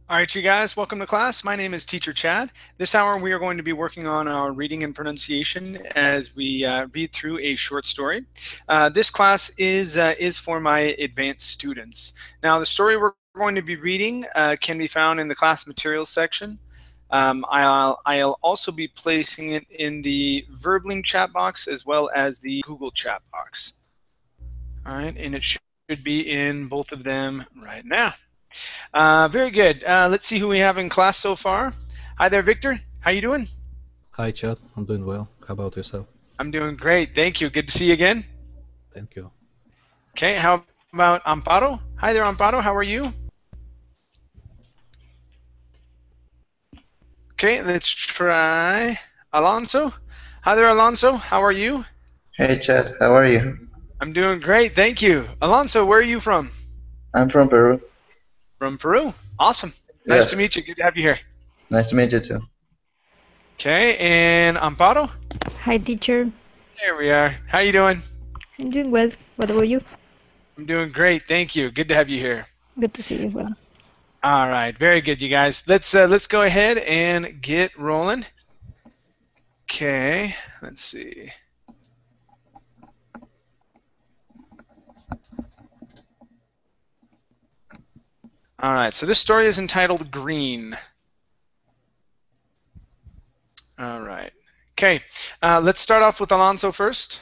All right, you guys, welcome to class. My name is Teacher Chad. This hour we are going to be working on our reading and pronunciation as we read through a short story. This class is for my advanced students. Now, the story we're going to be reading can be found in the class materials section. I'll also be placing it in the Verbling chat box as well as the Google chat box. All right, and it should be in both of them right now. Very good. Let's see who we have in class so far. Hi there, Victor. How you doing? Hi, Chad. I'm doing well. How about yourself? I'm doing great. Thank you. Good to see you again. Thank you. Okay, how about Amparo? Hi there, Amparo. How are you? Okay, let's try Alonso. Hi there, Alonso. How are you? Hey Chad, how are you? I'm doing great. Thank you. Alonso, where are you from? I'm from Peru. From Peru. Awesome. Nice Yes, to meet you. Good to have you here. nice to meet you too. Okay, and Amparo? Hi, teacher. There we are. How you doing? I'm doing well. What about you? I'm doing great. Thank you. Good to have you here. Good to see you as well. All right, very good, you guys. Let's go ahead and get rolling. Okay, let's see. All right, so this story is entitled Green. All right. Okay, let's start off with Alonso first.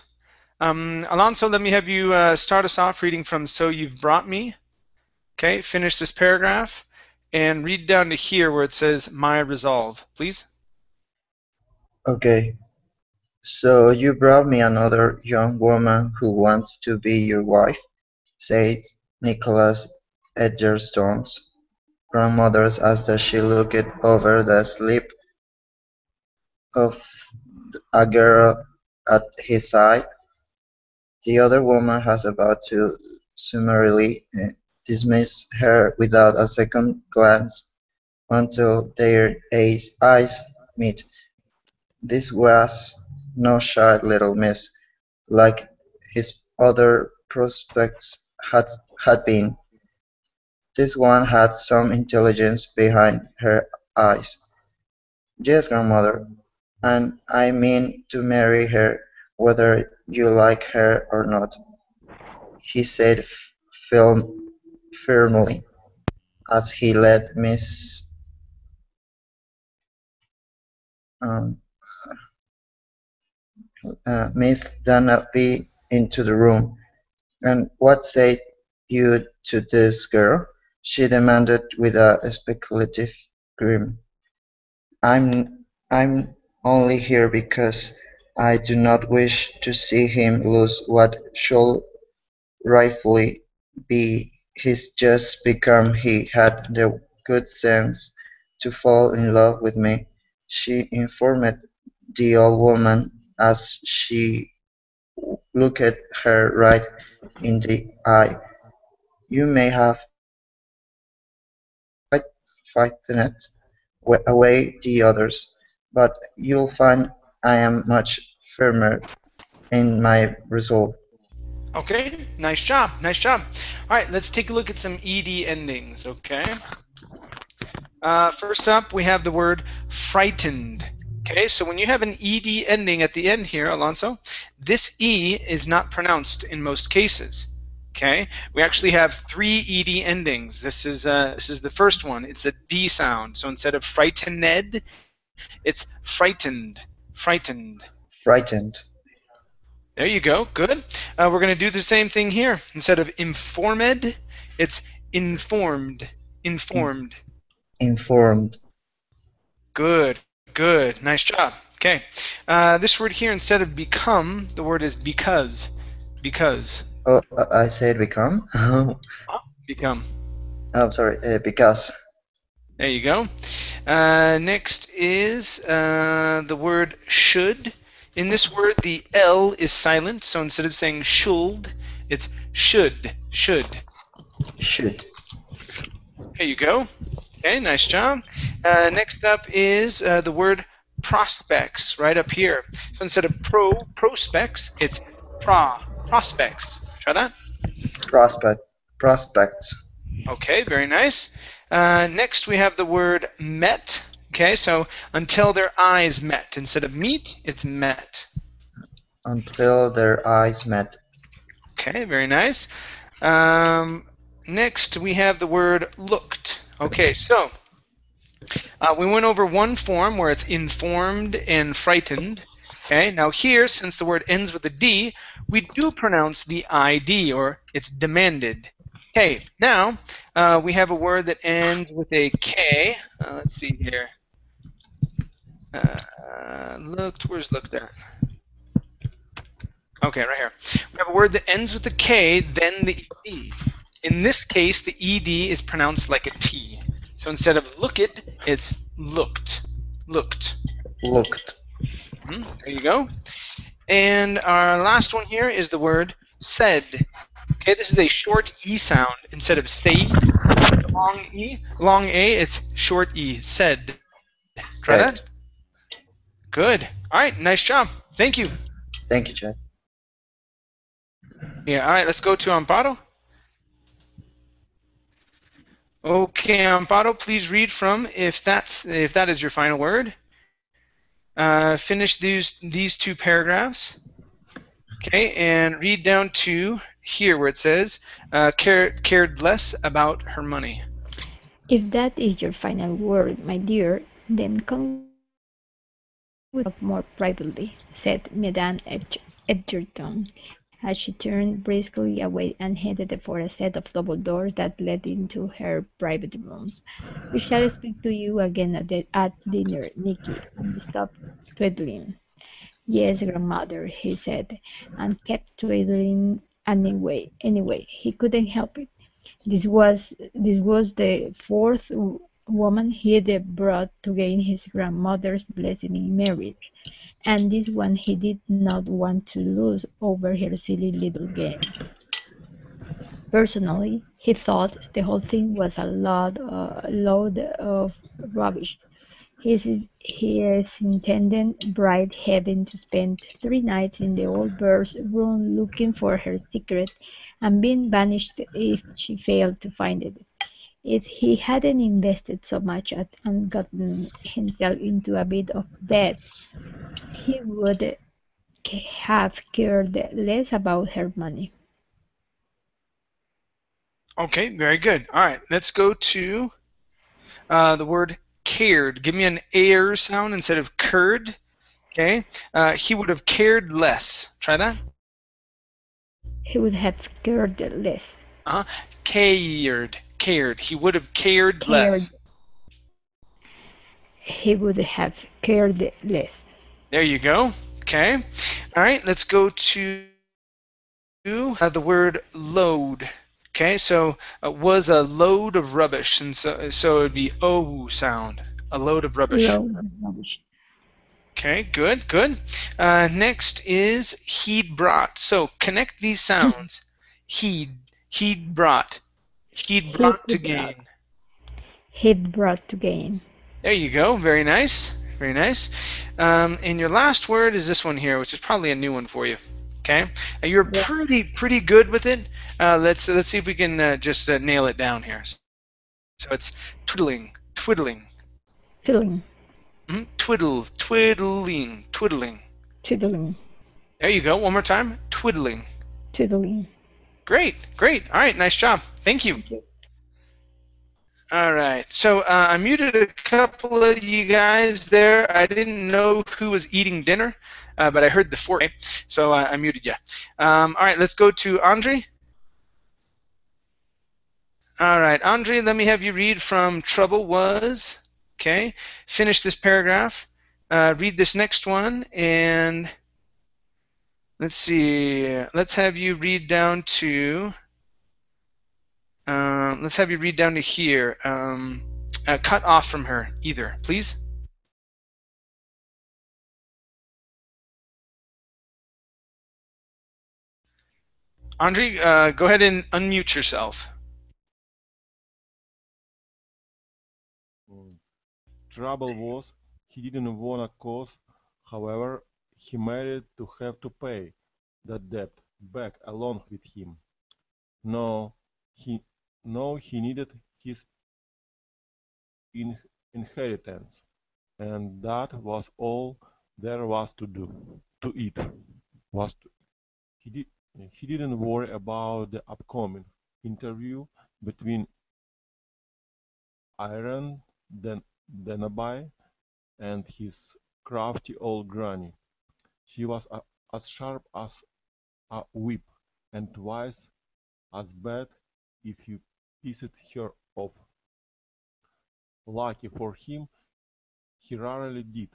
Alonso, let me have you start us off reading from So You've Brought Me. Okay, finish this paragraph and read down to here where it says My Resolve, please. Okay, so you brought me another young woman who wants to be your wife, said Nicholas Edgerton's grandmother as she looked over the sleeve of a girl at his side. The other woman was about to summarily dismiss her without a second glance until their eyes met. This was no shy little miss, like his other prospects had been. This one had some intelligence behind her eyes. Yes, grandmother, and I mean to marry her, whether you like her or not, he said firmly, as he led um, Miss Danby into the room. "And what say you to this, girl?" she demanded with a speculative grin. I'm only here because I do not wish to see him lose what should rightfully be his just because he had the good sense to fall in love with me," she informed the old woman as she looked her right in the eye. "You may have frightened away the others, but you'll find I am much firmer in my resolve." Okay, nice job, nice job. All right, let's take a look at some ed endings, okay? First up, we have the word frightened. Okay, so when you have an ed ending at the end here, Alonso, this E is not pronounced in most cases. Okay, we actually have 3 ed endings. This is the first one. It's a D sound. So instead of frightened, it's frightened. Frightened. Frightened. There you go. Good. We're going to do the same thing here. Instead of informed, it's informed. Informed. Informed. Good. Good. Nice job. Okay. This word here, instead of become, the word is because. Because. Oh, I said become? Become. Oh, sorry, because. There you go. Next is the word should. In this word, the L is silent, so instead of saying should, it's should. Should. Should. There you go. Okay, nice job. Next up is the word prospects, right up here. So instead of prospects, it's prospects. Try that. Prospect. Prospect. Okay, very nice. Next, we have the word met. Okay, so until their eyes met. Instead of meet, it's met. Until their eyes met. Okay, very nice. Next, we have the word looked. Okay, so we went over one form where it's informed and frightened. Okay, now here, since the word ends with a D, we do pronounce the ID, or it's demanded. Okay, now we have a word that ends with a K. Let's see here. Looked, where's looked at? Okay, right here. We have a word that ends with a K, then the ED. In this case, the ED is pronounced like a T. So instead of looked, it's looked. Looked. Looked. There you go. And our last one here is the word said. Okay, this is a short E sound. Instead of say, long A, it's short E. Said. Try Said. that. Good. All right, nice job. Thank you. Thank you, Chad. Yeah, all right, let's go to Amparo. Okay, Amparo, please read from if that is your final word. Finish these two paragraphs. Okay, and read down to here where it says cared less about her money. If that is your final word, my dear, then come with yourself more privately, said Madame Edgerton, as she turned briskly away and headed for a set of double doors that led into her private rooms. We shall speak to you again at dinner, Nicky, and stopped twiddling. Yes, grandmother, he said, and kept twiddling anyway. Anyway, he couldn't help it. This was the fourth woman he'd brought to gain his grandmother's blessing in marriage, and this one he did not want to lose over her silly little game. Personally, he thought the whole thing was a load of rubbish. His intended bride having to spend 3 nights in the old bird's room looking for her secret, and being banished if she failed to find it. If he hadn't invested so much and gotten himself into a bit of debt, he would have cared less about her money. Okay, very good. All right, let's go to the word cared. Give me an air sound instead of curd. Okay, he would have cared less. Try that. He would have cared less. Cared. Cared. He would have cared Cared. less. He would have cared less. There you go. Okay. All right, let's go to the word load. Okay, so was a load of rubbish, and so it would be O sound. A load of rubbish. Load of rubbish. Okay, good, good. Next is he'd brought. So connect these sounds. He'd brought. He'd brought to gain. He'd brought to gain. There you go. Very nice. Very nice. And your last word is this one here, which is probably a new one for you. Okay, you're pretty good with it. Let's see if we can just nail it down here. So it's twiddling, twiddling. Twiddling. Twiddling. Twiddling. There you go. One more time. Twiddling. Twiddling. Great, great. All right, nice job. Thank you. Thank you. All right. So I muted a couple of you guys there. I didn't know who was eating dinner, but I heard the fork, so I muted you. All right, let's go to Andre. All right, Andre, let me have you read from trouble was. Okay, finish this paragraph. Read this next one, and let's see. Let's have you read down to. Let's have you read down to here. Cut off from her, either, please. Andre, go ahead and unmute yourself. Trouble was, he didn't wanna cause, however, he married to have to pay that debt back along with him. No, Now he needed his inheritance, and that was all there was to do. To eat was to, he did he didn't worry about the upcoming interview between Iron Denabai and his crafty old granny. She was as sharp as a whip, and twice as bad if you pissed her off. Lucky for him, he rarely did.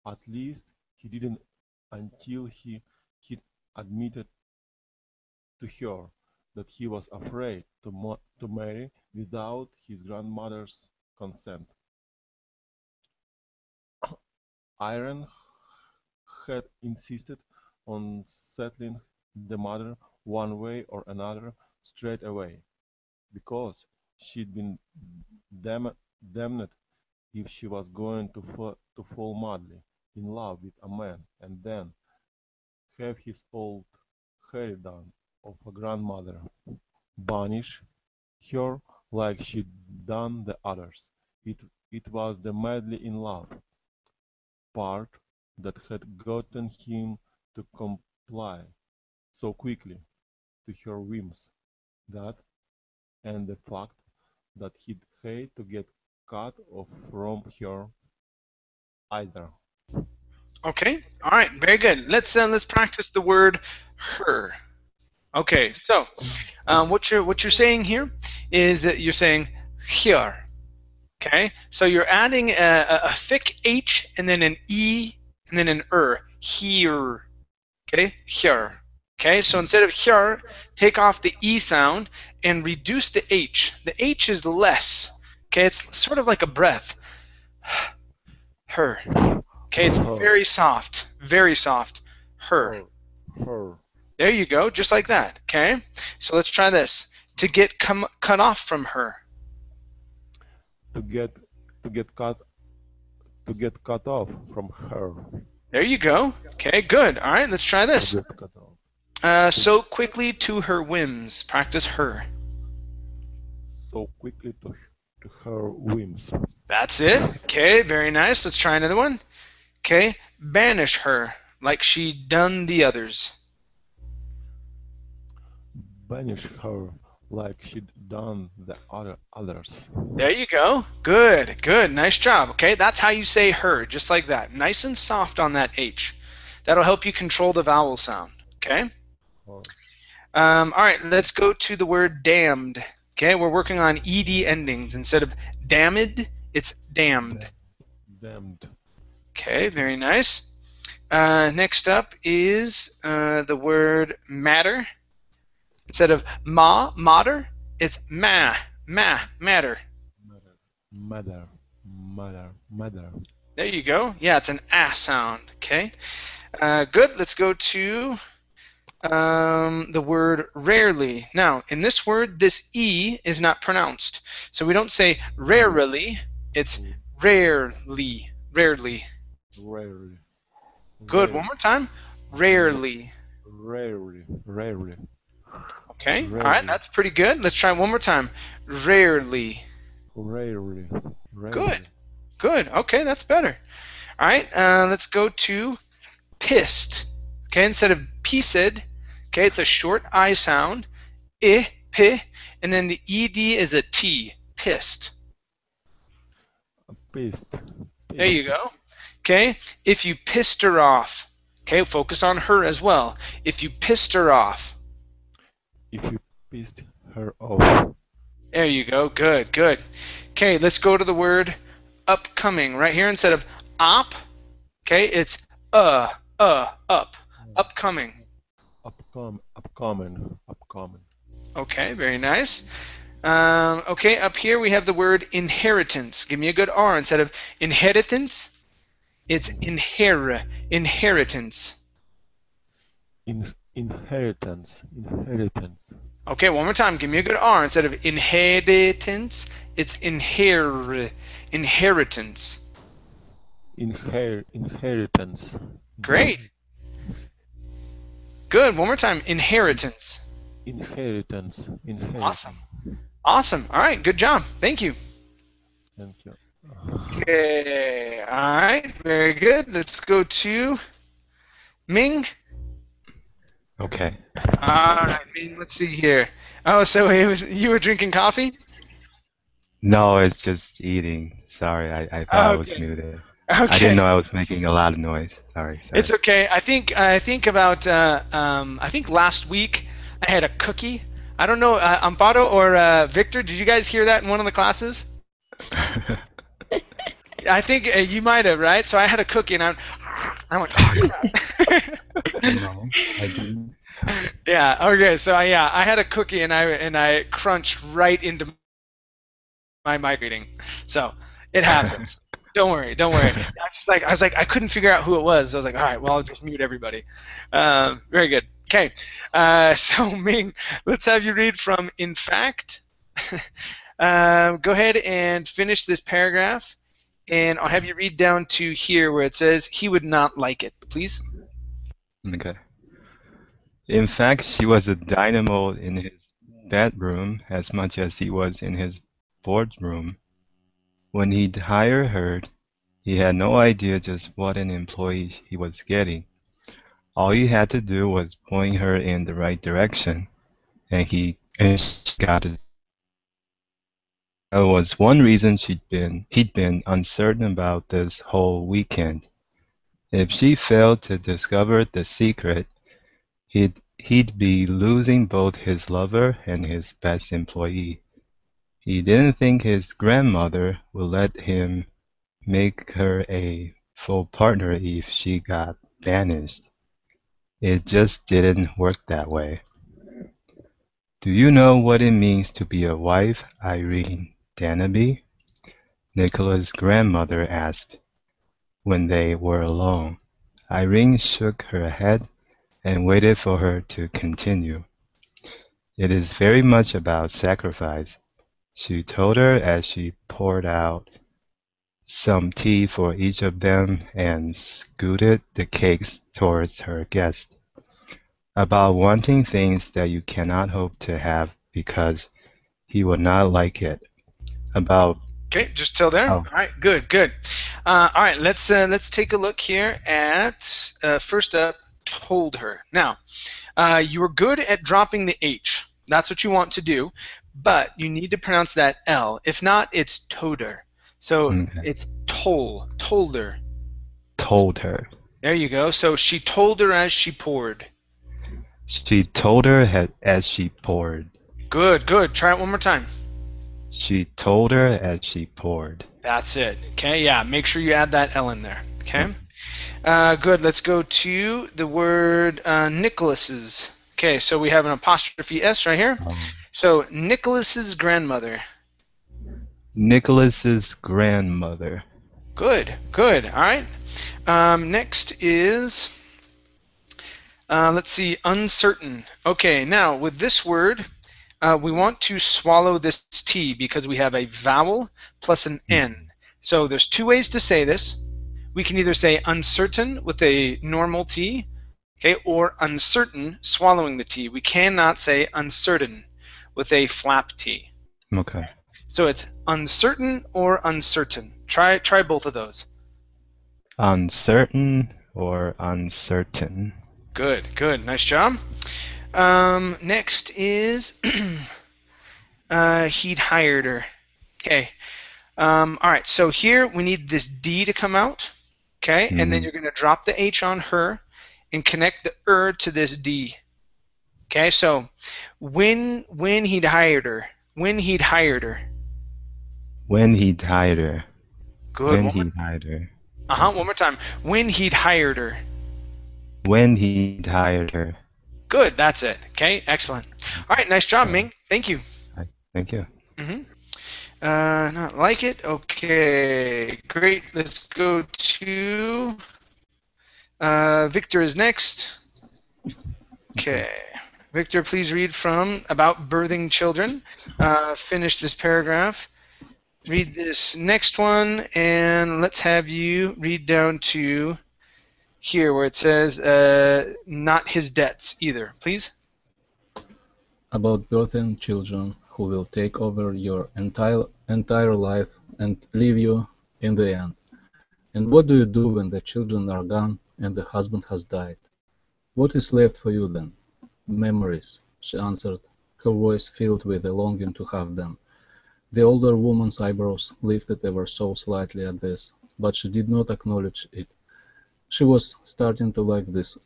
At least he didn't until he admitted to her that he was afraid to marry without his grandmother's consent. Iron had insisted on settling the matter one way or another straight away, because she'd been damned if she was going to fall madly in love with a man and then have his old harridan of a grandmother banish her like she'd done the others. It was the madly in love part that had gotten him to comply so quickly to her whims, that, and the fact that he'd hate to get cut off from her either. Okay. All right. Very good. Let's practice the word her. Okay. So what you're saying here is that you're saying here. Okay. So you're adding a thick H and then an E and then an Here. Okay. Here. Okay. So instead of here, take off the E sound and reduce the H. The H is less. Okay. It's sort of like a breath. Her. Okay, it's Her. very soft. Very soft. Her. Her. There you go, just like that. Okay? So let's try this. To get cut off from her. To get cut off from her. There you go. Okay, good. All right, let's try this. To get cut off. So quickly to her whims. Practice her. So quickly to her whims. That's it. Okay, very nice. Let's try another one. Okay, banish her like she done the others. Banish her like she'd done the others. There you go. Good, good. Nice job. Okay, that's how you say her, just like that. Nice and soft on that H. That'll help you control the vowel sound. Okay? Or All right, let's go to the word damned. Okay, we're working on ED endings. Instead of damned, it's damned. damned. Okay, very nice. Next up is the word matter. Instead of matter, it's matter. Matter. There you go. Yeah, it's an ah sound. Okay. Good. Let's go to the word rarely. Now, in this word, this E is not pronounced. So we don't say rarely, it's rarely. Rarely. Rarely. Good. One more time. Rarely. Rarely. Okay. Rarely. All right. That's pretty good. Let's try one more time. Rarely. Rarely. Good. Good. Okay, that's better. All right. Let's go to pissed. Okay. Instead of pissed, okay, it's a short I sound. I, p, and then the ed is a t. Pissed. Pissed. There you go. Okay. If you pissed her off. Okay. Focus on her as well. If you pissed her off. If you pissed her off. There you go. Good. Good. Okay. Let's go to the word upcoming. Right here, instead of op. Okay. It's up. Upcoming. Upcoming. Okay. Very nice. Okay. Up here we have the word inheritance. Give me a good R. Instead of inheritance, it's inheritance. Inheritance. Okay, one more time. Give me a good R. Instead of inheritance, it's inheritance. Inheritance. Great. Good. One more time. Inheritance. Inheritance. Awesome. Awesome. All right, good job. Thank you. Thank you. Okay, all right, very good. Let's go to Ming. Okay. All right, Ming, let's see here. Oh, so you were drinking coffee? No, it's just eating. Sorry, I thought I was Okay, muted. I didn't okay. know I was making a lot of noise. Sorry. It's okay. I think about I think last week I had a cookie. I don't know, Amparo or Victor, did you guys hear that in one of the classes? I think you might have, right? So I had a cookie and I went, oh crap. No, I didn't. Yeah. Okay. So I had a cookie and I crunched right into my mic reading. So it happens. Don't worry. Don't worry. I was like I couldn't figure out who it was. I was like, all right, well I'll just mute everybody. Very good. Okay. So Ming, let's have you read from In Fact. Go ahead and finish this paragraph, and I'll have you read down to here where it says he would not like it, please. Okay. In fact, she was a dynamo in his bedroom as much as he was in his boardroom. When he'd hire her, he had no idea just what an employee he was getting. All he had to do was point her in the right direction, and she got it. That was one reason he'd been uncertain about this whole weekend. If she failed to discover the secret, he'd be losing both his lover and his best employee. He didn't think his grandmother would let him make her a full partner if she got banished. It just didn't work that way. Do you know what it means to be a wife, Irene Danby? Nicola's grandmother asked when they were alone. Irene shook her head and waited for her to continue. It is very much about sacrifice, she told her as she poured out some tea for each of them and scooted the cakes towards her guest. About wanting things that you cannot hope to have because he would not like it. About Okay, just till there. oh, All right, good, good. All right, let's take a look here at first up, told her. Now, you were good at dropping the H. That's what you want to do, but you need to pronounce that L. If not, it's toder. So okay. it's told her. Told her. There you go. So she told her as she poured. She told her as she poured. Good, good. Try it one more time. She told her as she poured. That's it. Okay, yeah. Make sure you add that L in there. Okay. Good. Let's go to the word Nicholas's. Okay, so we have an apostrophe S right here. So Nicholas's grandmother. Nicholas's grandmother. Good, good. All right. Next is, let's see, uncertain. Okay, now with this word, we want to swallow this T because we have a vowel plus an N. So there's two ways to say this. We can either say uncertain with a normal T, okay, or uncertain swallowing the T. We cannot say uncertain with a flap T. Okay. So it's uncertain or uncertain. Try both of those. Uncertain or uncertain. Good, good. Nice job. Next is he'd hired her. Okay. All right, so here we need this D to come out. Okay, and then you're going to drop the H on her and connect the to this D. Okay, so when he'd hired her. When he'd hired her. When he'd hired her. Good. When he'd hired her. One more time. When he'd hired her. When he'd hired her. Good, that's it. Okay, excellent. All right, nice job, Ming. Thank you. Thank you. Not like it. Okay, great. Let's go to Victor is next. Okay. Victor, please read from about birthing children. Finish this paragraph. Read this next one, and let's have you read down to here where it says not his debts either, please. About birthing children, who will take over your entire life and leave you in the end. And what do you do when the children are gone and the husband has died? What is left for you then? Memories, she answered, her voice filled with a longing to have them. The older woman's eyebrows lifted ever so slightly at this, but she did not acknowledge it. She was starting to like this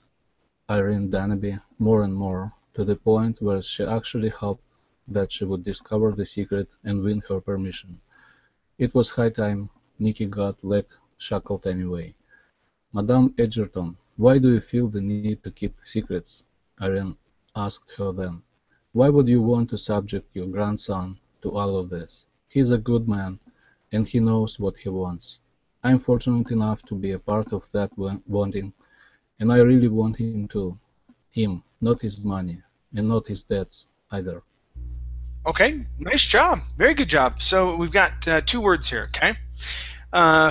Irene Danby more and more, to the point where she actually hoped that she would discover the secret and win her permission. It was high time Nicky got leg shackled anyway. Madame Edgerton, why do you feel the need to keep secrets? Irene asked her then. Why would you want to subject your grandson to all of this? He's a good man, and he knows what he wants. I'm fortunate enough to be a part of that wanting, and I really want him to. Him, not his money, and not his debts either. Okay, nice job. Very good job. So we've got 2 words here, okay?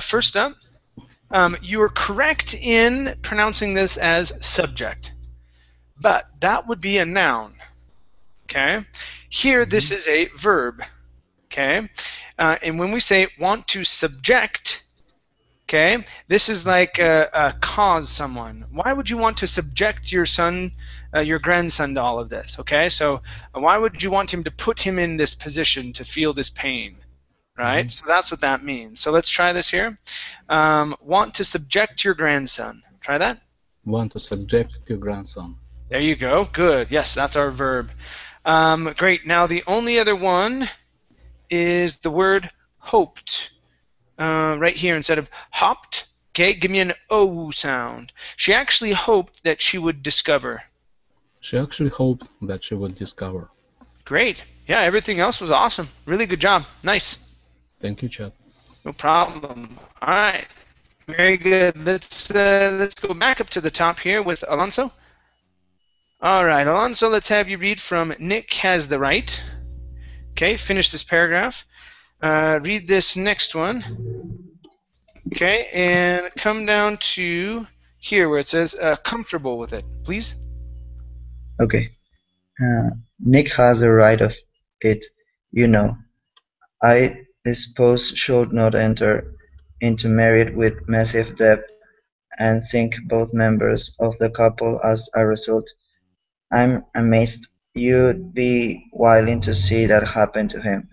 First up, you are correct in pronouncing this as subject, but that would be a noun, okay? Here, this is a verb, okay? And when we say want to subject, okay, this is like cause someone. Why would you want to subject your son, your grandson to all of this, okay? So why would you want him to put him in this position to feel this pain, right? So that's what that means. So let's try this here. Want to subject your grandson. Try that. Want to subject your grandson. There you go. Good. Yes, that's our verb. Great. Now the only other one is the word hoped. Right here instead of hopped. Okay, give me an O sound. She actually hoped that she would discover. She actually hoped that she would discover. Great. Yeah, everything else was awesome. Really good job. Nice. Thank you, Chad. No problem. All right. Very good. Let's go back up to the top here with Alonso. All right, Alonso, let's have you read from Nick Has the Right. Okay, finish this paragraph. Read this next one. Okay, and come down to here where it says comfortable with it, please. Okay. Nick has the right of it, you know. I suppose should not enter into marriage with massive debt and sink both members of the couple as a result. I'm amazed you'd be willing to see that happen to him.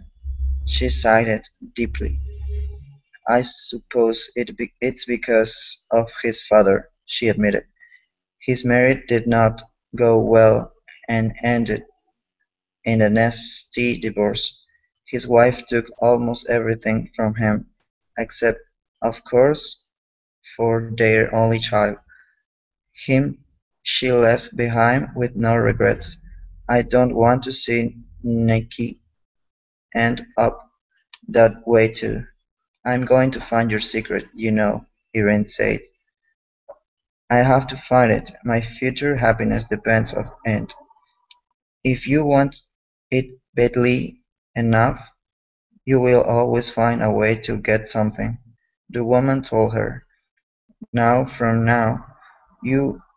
She sighed deeply. I suppose it's because of his father, she admitted. His marriage did not go well and ended in a nasty divorce. His wife took almost everything from him, except, of course, for their only child. Him she left behind with no regrets. I don't want to see Nicky end up that way too. I'm going to find your secret, you know, Irene said. I have to find it. My future happiness depends on it. If you want it badly enough, you will always find a way to get something. The woman told her. Now from now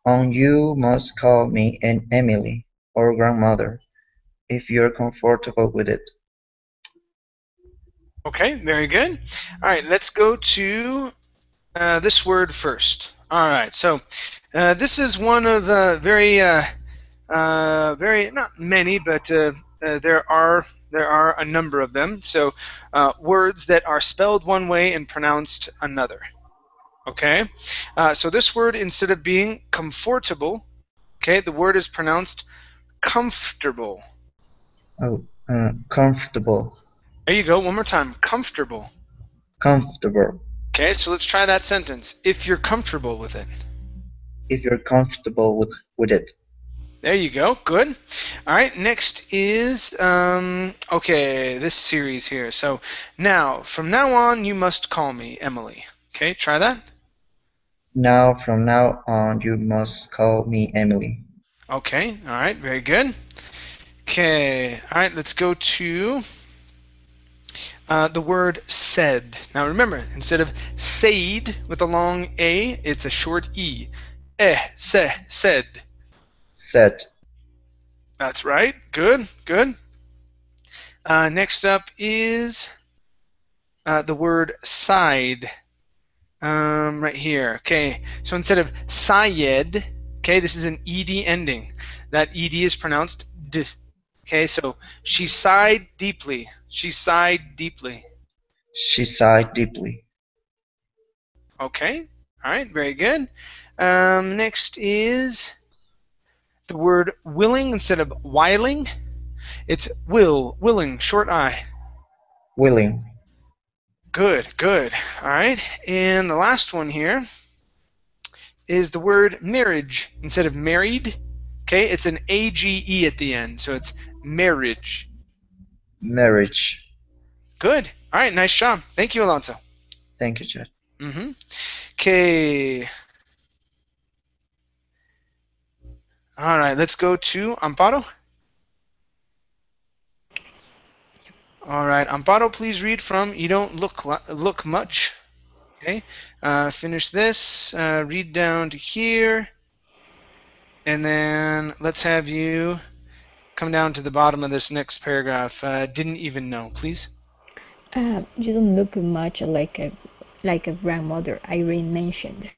on you must call me an Emily, or grandmother, if you're comfortable with it. Okay, very good. All right, let's go to this word first. All right, so this is one of very not many, but there are a number of them. So words that are spelled one way and pronounced another. Okay, so this word, instead of being comfortable, okay, the word is pronounced comfortable. Oh, comfortable. There you go. One more time. Comfortable. Comfortable. Okay, so let's try that sentence. If you're comfortable with it. If you're comfortable with it. There you go. Good. All right. Next is okay, this series here. So now, from now on, you must call me Emily. Okay, try that. Now, from now on, you must call me Emily. Okay. All right. Very good. Okay. All right. Let's go to the word said. Now remember, instead of said with a long A, it's a short E. Said. Said. That's right. Good. Good. Next up is the word side. Right here. Okay, so instead of Sayed, okay, this is an ed ending. That ed is pronounced d. Okay, so she sighed deeply. She sighed deeply. She sighed deeply. Okay, all right, very good. Next is the word willing instead of whiling. It's willing, short I. Willing. Good, good. All right, and the last one here is the word marriage instead of married. Okay, it's an AGE at the end, so it's marriage. Marriage. Good. All right, nice job. Thank you, Alonso. Thank you, Chad. Okay. All right, let's go to Amparo. All right, Amparo, please read from You Don't Look Much. Okay, finish this, read down to here, and then let's have you come down to the bottom of this next paragraph. Didn't even know, please. You don't look much like a grandmother, Irene mentioned.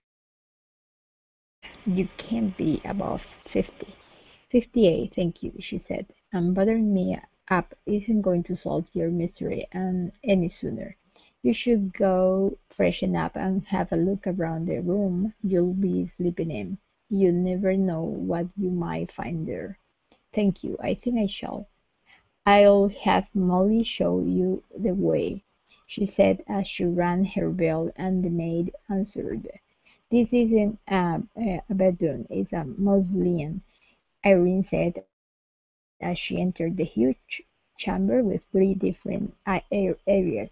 You can't be above 50. 58, thank you, she said. And bothering me up isn't going to solve your mystery any sooner. You should go freshen up and have a look around the room you'll be sleeping in. You never know what you might find there. Thank you, I think I shall. I'll have Molly show you the way, she said as she rang her bell and the maid answered. This isn't a bedroom, it's a mausoleum, Irene said as she entered the huge chamber with three different areas.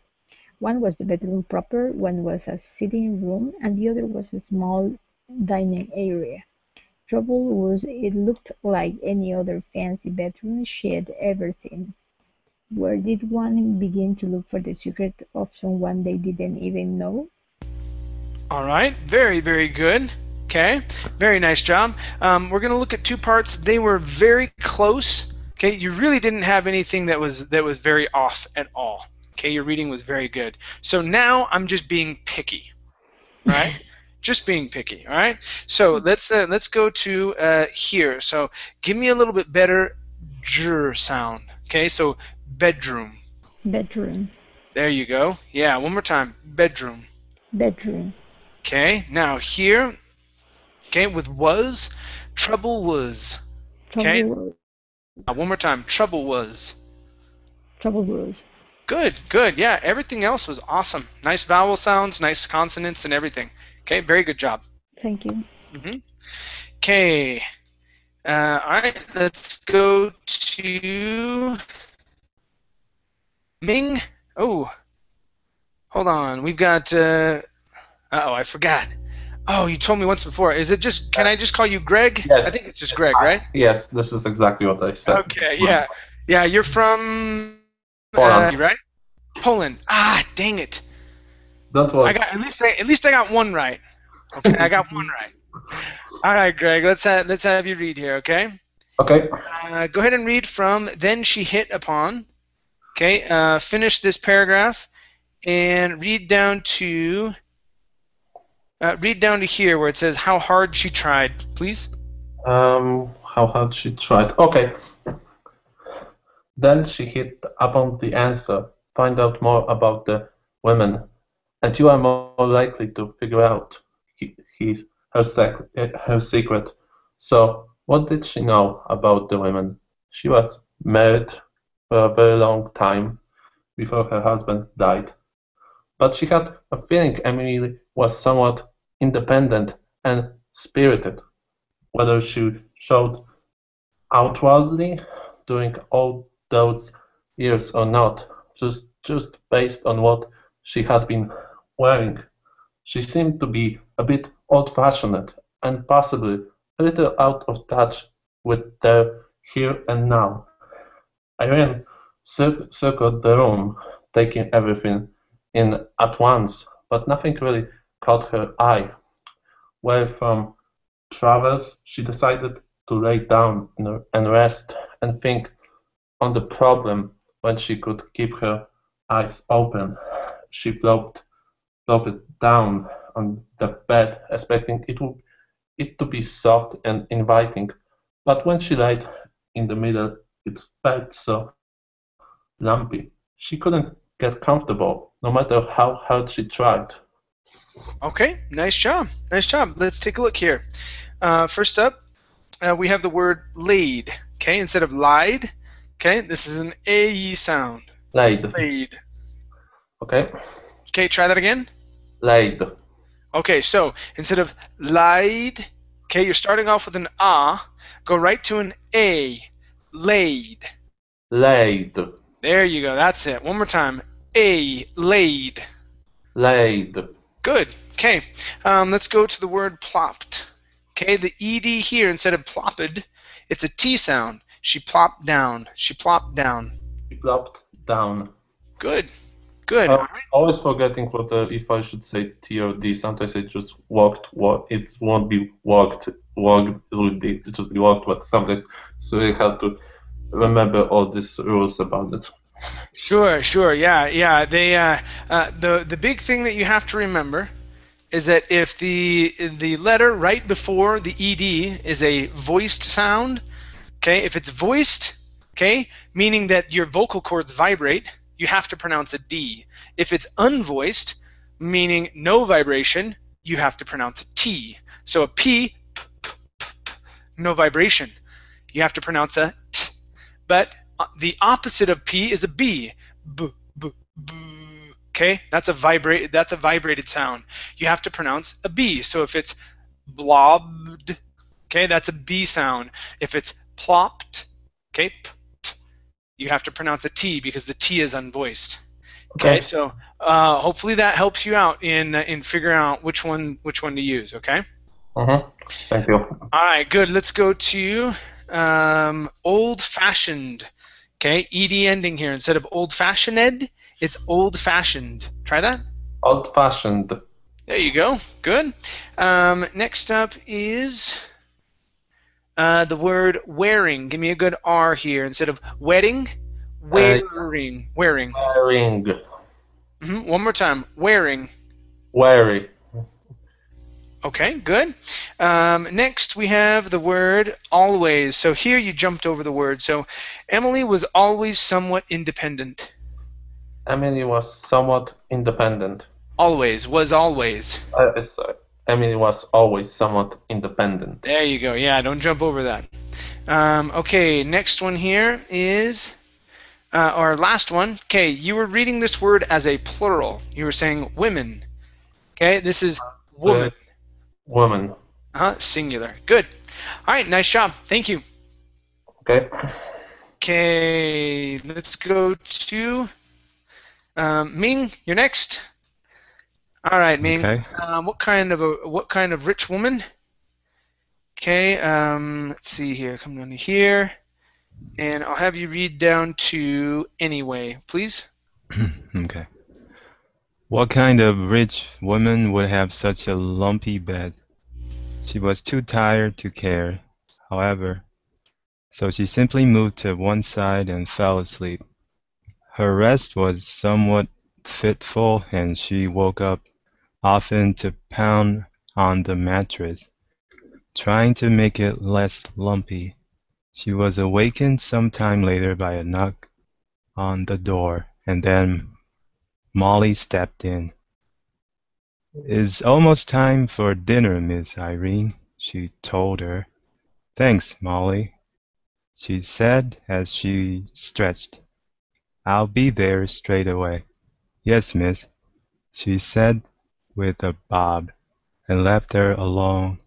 One was the bedroom proper, one was a sitting room, and the other was a small dining area. Trouble was, it looked like any other fancy bedroom she'd ever seen. Where did one begin to look for the secret of someone they didn't even know? All right, very, very good. Okay, very nice job. We're going to look at two parts. They were very close. Okay, you really didn't have anything that was very off at all. Okay, your reading was very good. So now I'm just being picky. All right, just being picky. All right. So let's go to here. So give me a little bit better sound. Okay, so bedroom. Bedroom. There you go. Yeah, one more time. Bedroom. Bedroom. Okay, now here, okay, with was, trouble was. Okay, Trouble. one more time. Trouble was. Trouble was. Good, good. Yeah, everything else was awesome. Nice vowel sounds, nice consonants, and everything. Okay, very good job. Thank you. Okay. All right, let's go to Ming. Oh, hold on. We've got. Uh-oh, I forgot. Oh, you told me once before. Is it just? Can I just call you Greg? Yes. I think it's just Greg, right? Yes, this is exactly what I said. Okay. Yeah. Yeah. You're from. Poland. Right? Poland. Ah, dang it. Don't worry. I got at least I got one right. Okay, I got one right. All right, Greg. Let's have you read here. Okay. Okay. Go ahead and read from Then She Hit Upon. Okay. Finish this paragraph and read down to here where it says how hard she tried, please. How hard she tried. Okay. Then she hit upon the answer. Find out more about the women, and you are more likely to figure out her secret. So, what did she know about the women? She was married for a very long time before her husband died. But she had a feeling Emily was somewhat independent and spirited, whether she showed outwardly during all those years or not, just based on what she had been wearing. She seemed to be a bit old-fashioned and possibly a little out of touch with the here and now. Irene circled the room, taking everything in at once, but nothing really caught her eye. Where from travels, she decided to lay down and rest and think on the problem when she could keep her eyes open. She flopped down on the bed, expecting it to be soft and inviting, but when she laid in the middle, it felt so lumpy. She couldn't get comfortable, no matter how hard she tried. Okay, nice job. Nice job. Let's take a look here. First up, we have the word laid. Okay, instead of lied. Okay, this is an AE sound. Laid. Laid. Okay? Okay, try that again. Laid. Okay, so instead of lied, okay, you're starting off with an ah, go right to an a. Laid. Laid. There you go. That's it. One more time. A. Laid. Laid. Good. Okay. Let's go to the word plopped. Okay, the ed here instead of plopped, it's a t sound. She plopped down. She plopped down. She plopped down. Good. Good. I'm always forgetting what if I should say T or D. Sometimes it just walked. It won't be walked. Walked with D. It should be walked, but sometimes it's really hard to remember all these rules about it. Sure. Yeah. They the big thing that you have to remember is that if the letter right before the ed is a voiced sound, okay, if it's voiced, okay, meaning that your vocal cords vibrate, you have to pronounce a D. If it's unvoiced, meaning no vibration, you have to pronounce a T. So a P, no vibration. You have to pronounce a T. But the opposite of P is a B. B, b, b. Okay, that's a vibrated sound. You have to pronounce a B. So if it's blobbed, okay, that's a B sound. If it's plopped, okay, you have to pronounce a T because the T is unvoiced. Okay, so hopefully that helps you out in figuring out which one to use. Okay. Thank you. All right, good. Let's go to old-fashioned. Okay, ed ending here instead of old-fashioned, it's old-fashioned. Try that. Old-fashioned. There you go. Good. Next up is the word wearing. Give me a good R here instead of wedding. Wearing. Wearing. Wearing. One more time. Wearing. Wary. Okay, good. Next we have the word always. So here you jumped over the word. So Emily was always somewhat independent. Emily was somewhat independent. Always. Was always. Emily was always somewhat independent. There you go. Yeah, don't jump over that. Okay, next one here is our last one. Okay, you were reading this word as a plural. You were saying women. Okay, this is woman. Woman. Singular. Good. All right, nice job. Thank you. Okay. Okay, let's go to Ming. You're next. All right, Ming. Okay. What kind of rich woman? Okay. Let's see here. Come down to here, and I'll have you read down to anyway, please. Okay. What kind of rich woman would have such a lumpy bed? She was too tired to care, however, so she simply moved to one side and fell asleep. Her rest was somewhat fitful, and she woke up often to pound on the mattress, trying to make it less lumpy. She was awakened some time later by a knock on the door, and then Molly stepped in. "It's almost time for dinner, Miss Irene," she told her. "Thanks, Molly," she said as she stretched. "I'll be there straight away." "Yes, miss," she said with a bob, and left her alone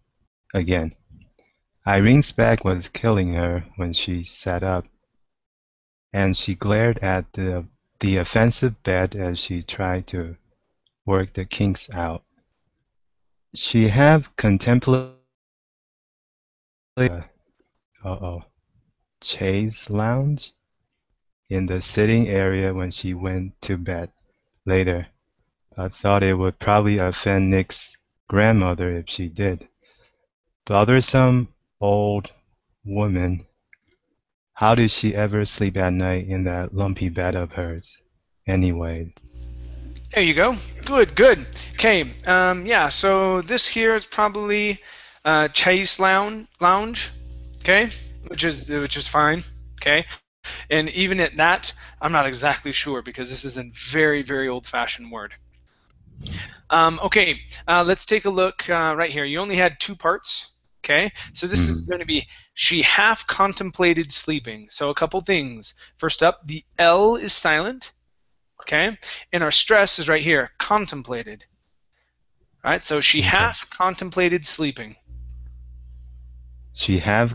again. Irene's back was killing her when she sat up, and she glared at the offensive bed as she tried to work the kinks out. She had contemplated a chaise lounge in the sitting area when she went to bed later, but thought it would probably offend Nick's grandmother if she did. Bothersome old woman. How did she ever sleep at night in that lumpy bed of hers? Anyway. There you go. Good, good. Okay, yeah, so this here is probably Chase Lounge, okay, which is fine, okay, and even at that, I'm not exactly sure because this is a very, very old-fashioned word. Okay, let's take a look right here. You only had two parts, okay, so this is going to be she half contemplated sleeping. So a couple things. First up, the L is silent. Okay, and our stress is right here, contemplated. All right, so she half contemplated sleeping. She half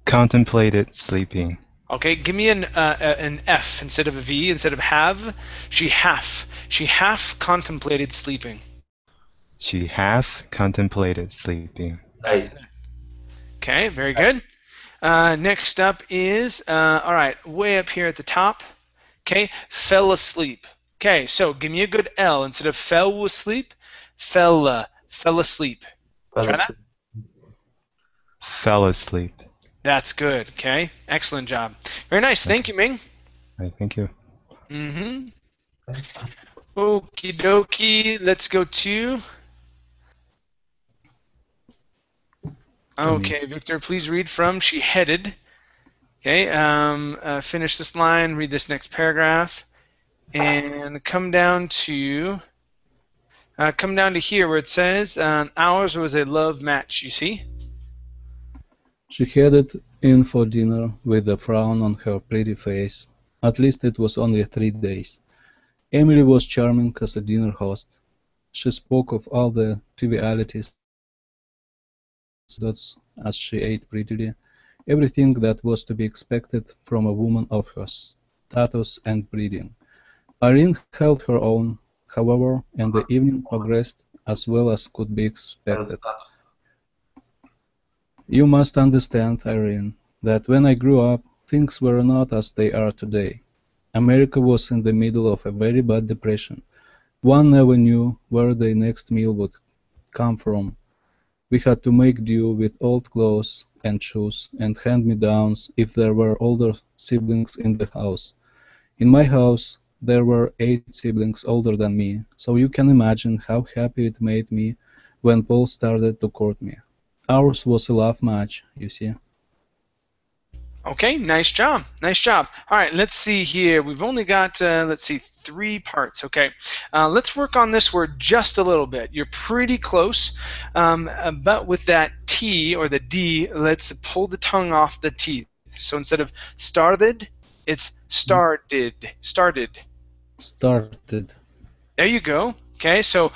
contemplated sleeping. Okay, give me an F instead of a V, instead of have. She half contemplated sleeping. She half contemplated sleeping. That's it. Okay, very good. Next up is, all right, way up here at the top. Okay, fell asleep. Okay, so give me a good L instead of fell asleep. Fell asleep. Try that. Fell asleep. That's good. Okay, excellent job. Very nice. Thank you, Ming. Thank you. Mm-hmm. Okie dokie. Let's go to. Okay, Victor, please read from she headed. Okay, finish this line, read this next paragraph, and come down to here where it says ours was a love match. You see? She headed in for dinner with a frown on her pretty face. At least it was only 3 days. Emily was charming as a dinner host. She spoke of all the trivialities as she ate prettily, everything that was to be expected from a woman of her status and breeding. Irene held her own, however, and the evening progressed as well as could be expected. You must understand, Irene, that when I grew up, things were not as they are today. America was in the middle of a very bad depression. One never knew where the next meal would come from. We had to make do with old clothes and shoes and hand-me-downs if there were older siblings in the house. In my house, there were 8 siblings older than me, so you can imagine how happy it made me when Paul started to court me. Ours was a love match, you see. Okay, nice job. Nice job. All right, let's see here. We've only got, let's see, 3 parts. Okay, let's work on this word just a little bit. You're pretty close, but with that T or the D, let's pull the tongue off the teeth. So instead of started, it's started. Started. Started. There you go. Okay, so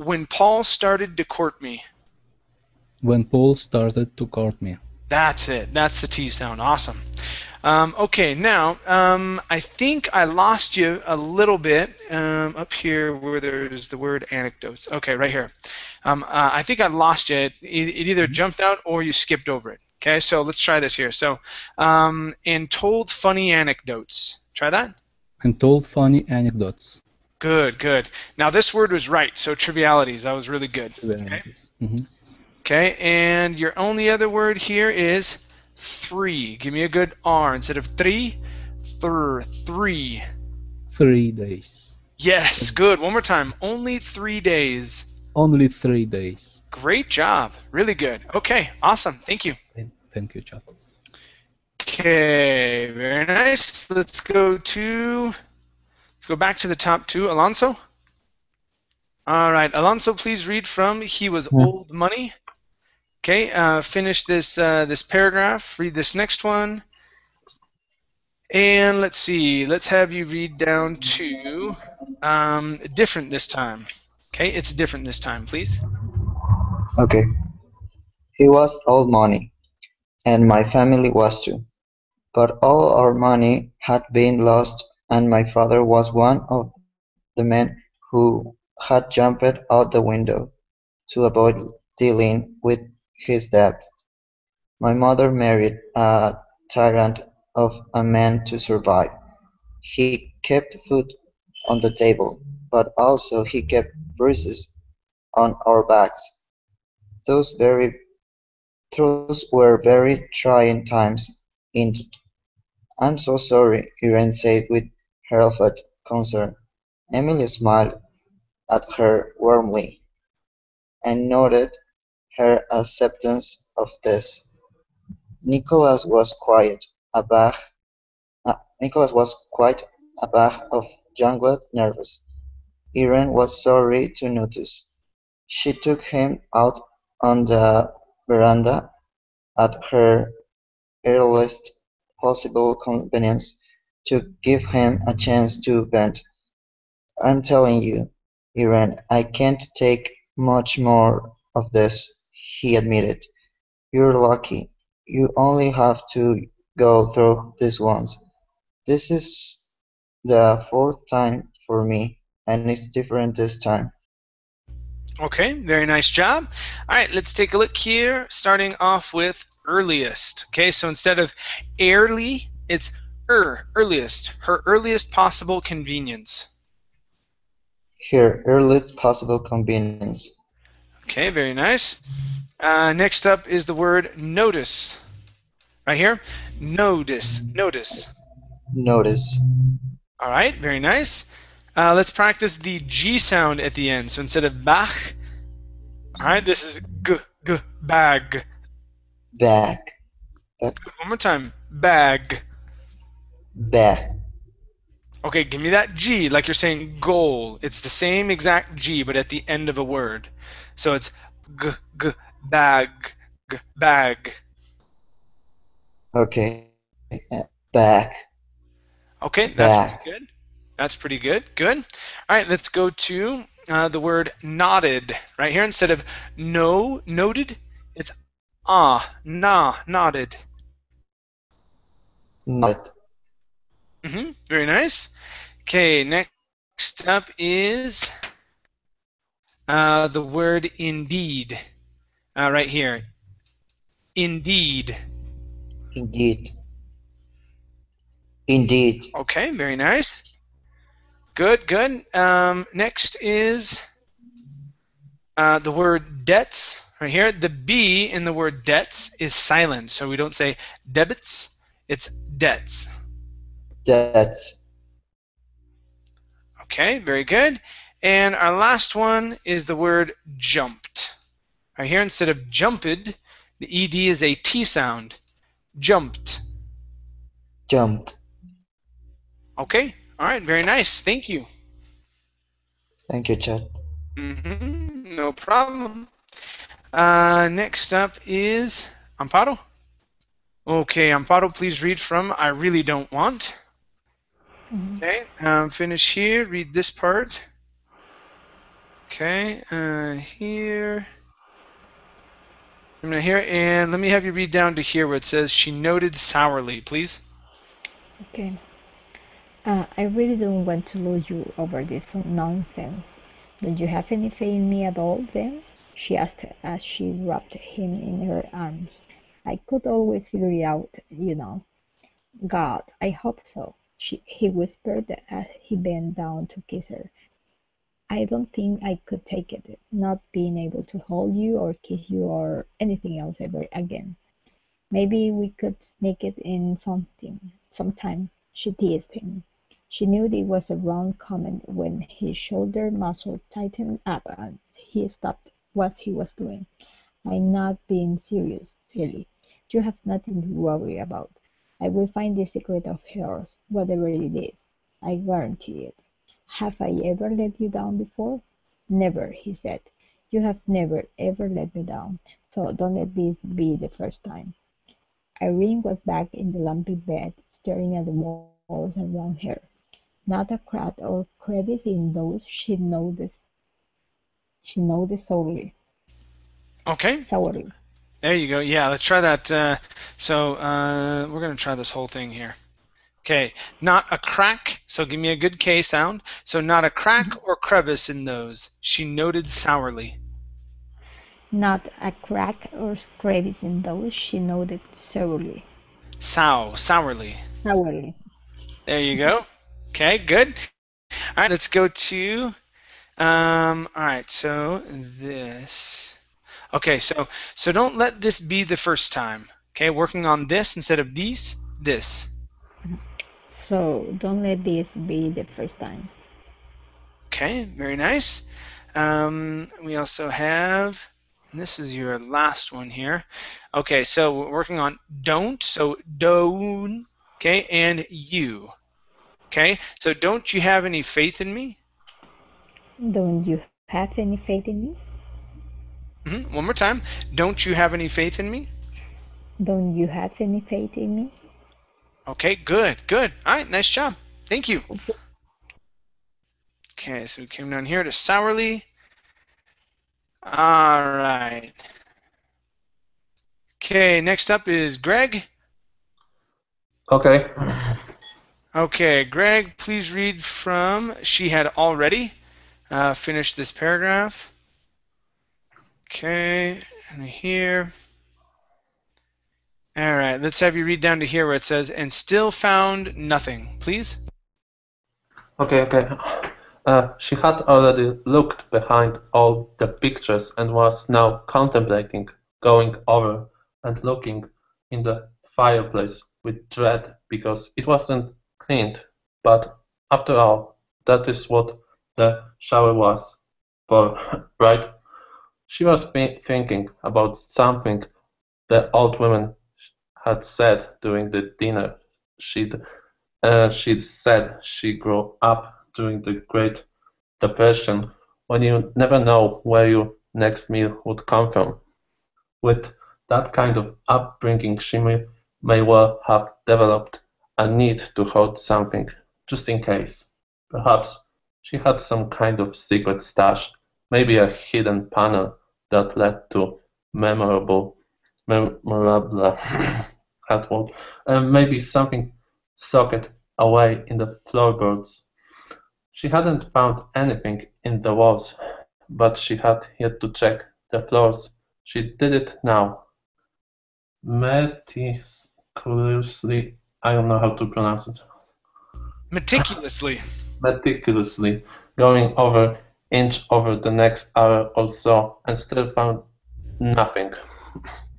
when Paul started to court me. When Paul started to court me. That's it. That's the T sound. Awesome. Okay, now I think I lost you a little bit up here where there's the word anecdotes. Okay, right here. I think I lost you. It either jumped out or you skipped over it. Okay, so let's try this here. So, and told funny anecdotes. Try that. And told funny anecdotes. Good, good. Now this word was right. So trivialities. That was really good. Okay. Mm-hmm. Okay, and your only other word here is 3. Give me a good R instead of 3. 3. 3 days. Yes, good. One more time. Only 3 days. Only 3 days. Great job. Really good. Okay, awesome. Thank you. Thank you, Chad. Okay, very nice. Let's go back to the top 2. Alonso? All right, Alonso, please read from He Was Old Money. Okay, finish this this paragraph. Read this next one, and let's see. Let's have you read down to different this time. Okay, it's different this time, please. Okay. He was old money, and my family was too. But all our money had been lost, and my father was one of the men who had jumped out the window to avoid dealing with his debts. My mother married a tyrant of a man to survive. He kept food on the table, but also he kept bruises on our backs. Those were very trying times indeed. I'm so sorry, Irene said with heartfelt concern. Emily smiled at her warmly, and nodded her acceptance of this. Nicholas was quite a bag of jangled nerves. Irene was sorry to notice. She took him out on the veranda at her earliest possible convenience to give him a chance to vent. "I'm telling you, Irene, I can't take much more of this," he admitted. "You're lucky. You only have to go through this once. This is the fourth time for me, and it's different this time." Okay, very nice job. All right, let's take a look here, starting off with earliest. Okay, so instead of early, it's earliest, her earliest possible convenience. Her earliest possible convenience. Okay, very nice. Next up is the word notice. Right here, notice. Notice. All right, very nice. Let's practice the G sound at the end. So instead of bach, all right, this is bag. Bag. One more time, bag. Bag. Okay, give me that G like you're saying goal. It's the same exact G, but at the end of a word. So it's bag, bag. Okay. Bag. Okay, that's Bag. pretty good. That's pretty good. Good. All right, let's go to the word nodded. Right here, instead of no, noted, it's nodded. Nodded. Very nice. Okay, next up is the word indeed. Right here, indeed. Indeed. Indeed. Okay, very nice. Good. Next is the word debts. Right here, the B in the word debts is silent, so we don't say debits, it's debts. Debts. Okay, very good. And our last one is the word jumped. Right here, instead of jumped, the ED is a T sound. Jumped. Jumped. Okay, all right, very nice. Thank you. Thank you, Chad. No problem. Next up is Amparo. Okay, Amparo, please read from I really don't want. Okay, finish here, read this part. Okay, here. I'm here, and let me have you read down to here where it says she noted sourly, please. Okay. I really don't want to lose you over this nonsense. Don't you have any faith in me at all, then? She asked as she wrapped him in her arms. I could always figure it out, you know. God, I hope so, he whispered as he bent down to kiss her. I don't think I could take it, not being able to hold you or kiss you or anything else ever again. Maybe we could sneak it in sometime, she teased him. She knew it was a wrong comment when his shoulder muscles tightened up and he stopped what he was doing. I'm not being serious, silly. You have nothing to worry about. I will find this secret of hers, whatever it is. I guarantee it. Have I ever let you down before? Never, he said. You have never, ever let me down, so don't let this be the first time. Irene was back in the lumpy bed, staring at the walls around her. Not a crack or crevice in those she noticed sorely. Okay, Sorry. there you go. Yeah, let's try that. We're going to try this whole thing here. Okay, not a crack, so give me a good K sound. So not a crack or crevice in those. She noted sourly. Not a crack or crevice in those, she noted sorely. Sourly. Sourly. There you go. Okay, good. All right, let's go to, all right, so this. Okay, so don't let this be the first time. Okay, working on this instead of these, this. So don't let this be the first time. Okay, very nice. We also have, and this is your last one here. Okay, so we're working on don't, so don't, okay, and you. Okay, so don't you have any faith in me? Don't you have any faith in me? One more time. Don't you have any faith in me? Don't you have any faith in me? Okay, good, good. All right, nice job. Thank you. Okay, so we came down here to sourly. All right. Okay, next up is Greg. Okay. Okay, Greg, please read from She Had Already finished this paragraph. Okay, and here. All right, let's have you read down to here where it says, and still found nothing, please. Okay. She had already looked behind all the pictures and was now contemplating going over and looking in the fireplace with dread because it wasn't cleaned. But after all, that is what the shower was for, right? She was thinking about something the old woman had said during the dinner. She'd said she grew up during the Great Depression, when you never know where your next meal would come from. With that kind of upbringing, she may well have developed a need to hold something, just in case. Perhaps she had some kind of secret stash, maybe a hidden panel that led to memorable that word, maybe something socked away in the floorboards. She hadn't found anything in the walls, but she had yet to check the floors. She did it now, meticulously. I don't know how to pronounce it. Meticulously. Meticulously, going over inch over the next hour or so, and still found nothing.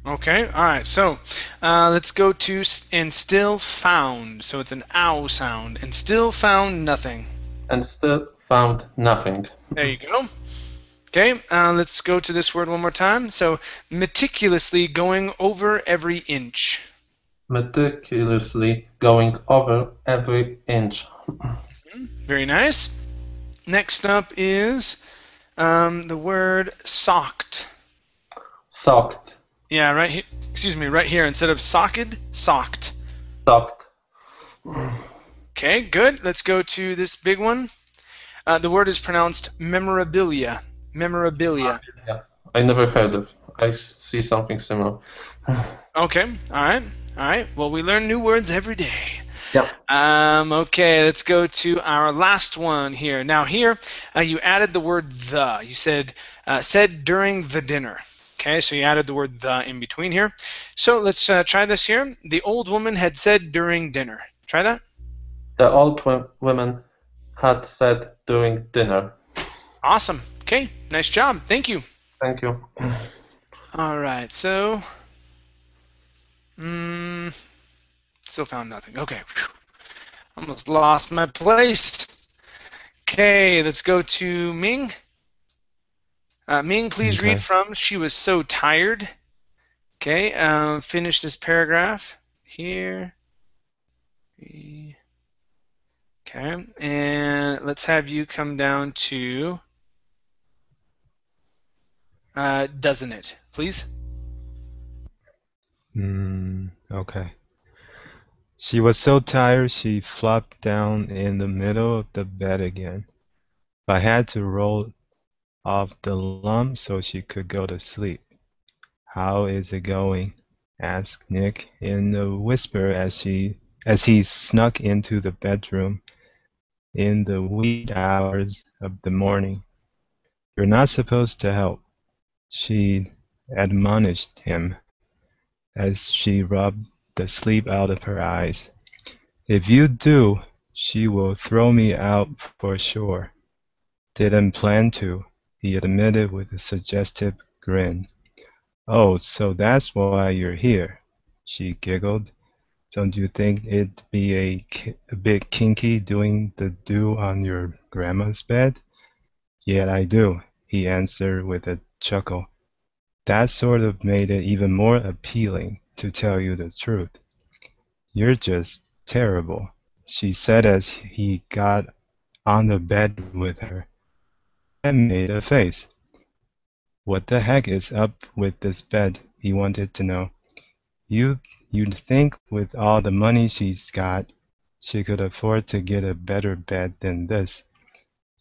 Okay, all right, so let's go to and still found. So it's an ow sound, and still found nothing. And still found nothing. There you go. Okay, let's go to this word one more time. So meticulously going over every inch. Meticulously going over every inch. Very nice. Next up is the word socked. Socked. Yeah, right here. Excuse me, right here. Instead of socked, socked. Socked. Okay, good. Let's go to this big one. The word is pronounced memorabilia. Memorabilia. Yeah, I never heard of. I see something similar. Okay, all right. All right. Well, we learn new words every day. Yeah. Okay, let's go to our last one here. Now here, you added the word the. You said during the dinner. Okay, so you added the word the in between here. So let's try this here. The old woman had said during dinner. Try that. The old woman had said during dinner. Awesome. Okay, nice job. Thank you. Thank you. All right, so still found nothing. Okay, almost lost my place. Okay, let's go to Ming. Ming, please read from She Was So Tired. Okay, finish this paragraph here. Okay, and let's have you come down to doesn't it, please? Okay. She was so tired she flopped down in the middle of the bed again. I had to roll off the lump so she could go to sleep. How is it going? Asked Nick in a whisper as he snuck into the bedroom in the wee hours of the morning. You're not supposed to help, she admonished him as she rubbed the sleep out of her eyes. If you do, she will throw me out for sure. Didn't plan to, he admitted with a suggestive grin. Oh, so that's why you're here, she giggled. Don't you think it'd be a bit kinky doing the do on your grandma's bed? Yeah, I do, he answered with a chuckle. That sort of made it even more appealing, to tell you the truth. You're just terrible, she said as he got on the bed with her, and made a face. What the heck is up with this bed? He wanted to know. You'd think with all the money she's got, she could afford to get a better bed than this.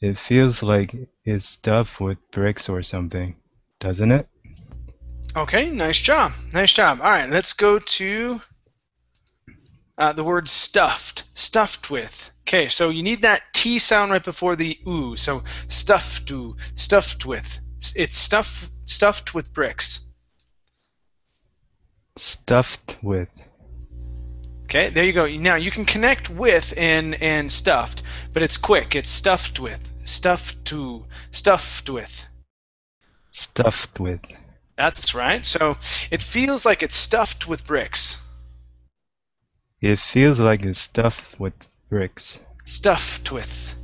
It feels like it's stuffed with bricks or something, doesn't it? Okay, nice job. Nice job. All right, let's go to the word stuffed. Stuffed with. Okay, so you need that T sound right before the oo. So stuffed with. It's stuffed with bricks. Stuffed with. Okay, there you go. Now you can connect with and stuffed, but it's quick. It's stuffed with. Stuffed with. Stuffed with. That's right. So it feels like it's stuffed with bricks. It feels like it's stuffed with bricks. Stuffed with.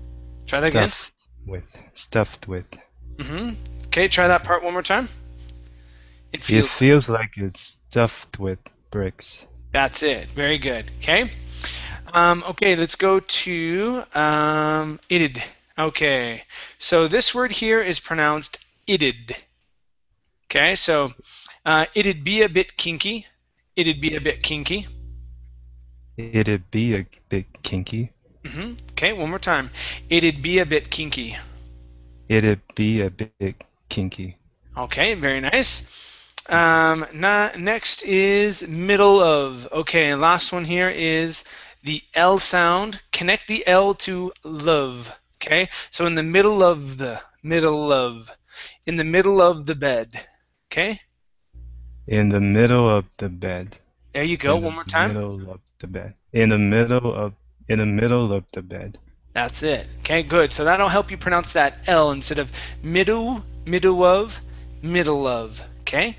Try that again. Stuffed with. Stuffed with. Okay, try that part one more time. It feels like it's stuffed with bricks. That's it. Very good. Okay. Okay, let's go to it'd. Okay, so this word here is pronounced it'd. Okay, so it'd be a bit kinky. It'd be a bit kinky. It'd be a bit kinky. Okay, one more time. It'd be a bit kinky. It'd be a bit kinky. Okay, very nice. Next is middle of. Okay, last one here is the L sound. Connect the L to love. Okay, so in the middle of the in the middle of the bed. Okay. In the middle of the bed. There you go. One more time. In the middle of the bed. In the middle of the bed. That's it. Okay, good. So that'll help you pronounce that L instead of middle of. Okay.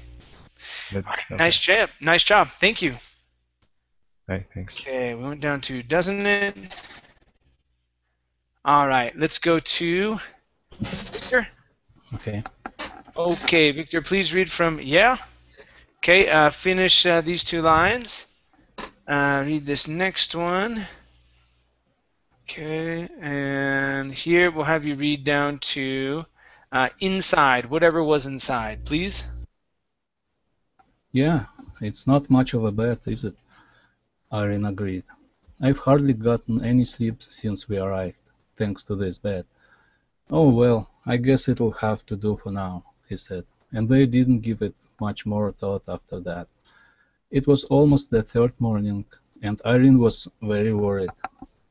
All right, Okay. nice job. Nice job. Thank you. All right, thanks. Okay, we went down to doesn't it? All right, let's go to Victor. Okay. Okay, Victor, please read from yeah. Okay, finish these two lines. Read this next one. Okay, and here we'll have you read down to inside, whatever was inside, please. Yeah, it's not much of a bet, is it? Irene agreed. I've hardly gotten any sleep since we arrived, thanks to this bed. Oh well, I guess it'll have to do for now, he said, and they didn't give it much more thought after that. It was almost the third morning, and Irene was very worried.